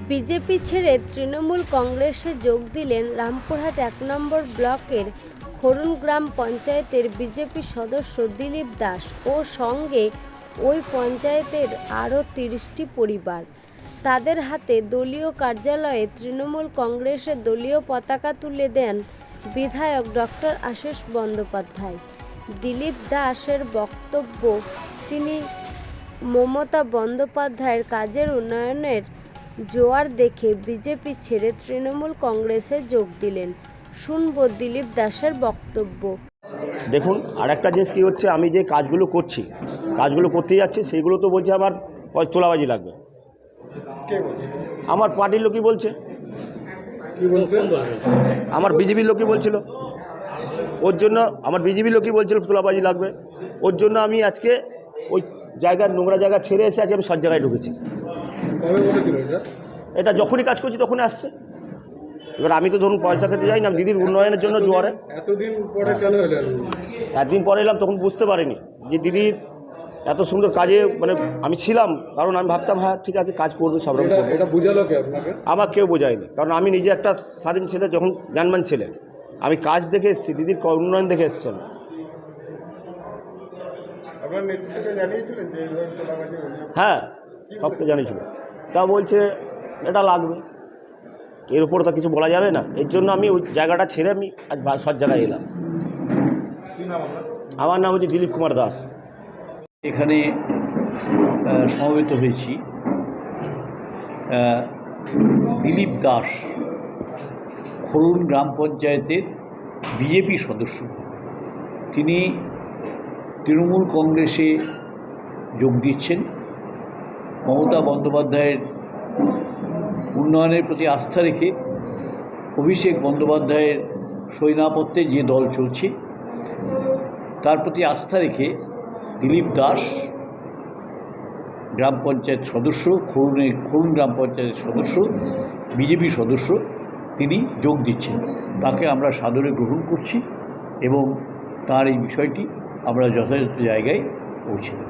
BJP ছেড়ে তৃণমূল কংগ্রেসে যোগ দিলেন রামপুরহাট ১ নম্বর ব্লকের খরুন গ্রাম পঞ্চায়েতের বিজেপি সদস্য দিলীপ দাস ও সঙ্গে ওই পঞ্চায়েতের আরও ৩০টি পরিবার। তাদের হাতে দলীয় কার্যালয়ে তৃণমূল কংগ্রেসের দলীয় পতাকা তুলে দেন বিধায়ক ডক্টর আশিস বন্দ্যোপাধ্যায়। দিলীপ দাসের বক্তব্য, তিনি মমতা বন্দ্যোপাধ্যায়ের কাজের উন্নয়নের জোয়ার দেখে বিজেপি ছেড়ে তৃণমূল কংগ্রেসে যোগ দিলেন। শুনব দিলীপ দাসের বক্তব্য। দেখুন, আর একটা জিনিস কী হচ্ছে, আমি যে কাজগুলো করতে যাচ্ছি সেইগুলো তো বলছে আমার তোলাবাজি লাগবে। আমার পার্টির লোকই বলছে, আমার বিজেপির লোকই বলছিল, ওর জন্য আমার বিজেপির লোকই বলছিল তোলাবাজি লাগবে। ওর জন্য আমি আজকে ওই জায়গার নোংরা জায়গা ছেড়ে এসে আজকে আমি সব জায়গায় ঢুকেছি। এটা যখনই কাজ করছি তখনই আসছে। এবার আমি তো ধরুন পয়সা খেতে যাই না, দিদির উন্নয়নের জন্য জোয়ারে। এতদিন পরে এলাম, তখন বুঝতে পারিনি যে দিদির এত সুন্দর কাজে মানে আমি ছিলাম, কারণ আমি ভাবতাম হ্যাঁ ঠিক আছে কাজ করবে সব রকম। এটা বুঝালো কে আপনাকে? আমার কেউ বোঝায়নি, কারণ আমি নিজে একটা স্বাধীন ছেলে, যখন জ্ঞানমান ছেলে, আমি কাজ দেখে এসেছি, দিদির উন্নয়ন দেখে এসেছেন। হ্যাঁ, সবকে জানিয়েছিল, তা বলছে এটা লাগবে, এর উপর তো কিছু বলা যাবে না। এর জন্য আমি ওই জায়গাটা ছেড়ে আমি আজ সব জায়গায় এলাম। আমার নাম হচ্ছে দিলীপ কুমার দাস। এখানে সমবেত হয়েছি দিলীপ দাস, খরুন গ্রাম পঞ্চায়েতের বিজেপি সদস্য। তিনি তৃণমূল কংগ্রেসে যোগ দিচ্ছেন। মমতা বন্দ্যোপাধ্যায়ের উন্নয়নের প্রতি আস্থা রেখে অভিষেক বন্দ্যোপাধ্যায়ের সৈনাপত্যে যে দল চলছে তার প্রতি আস্থা রেখে দিলীপ দাস গ্রাম পঞ্চায়েত সদস্য, খরুন গ্রাম পঞ্চায়েতের সদস্য, বিজেপি সদস্য, তিনি যোগ দিচ্ছেন। তাকে আমরা সাদরে গ্রহণ করছি এবং তার এই বিষয়টি আমরা যথাযথ জায়গায় পৌঁছে দেব।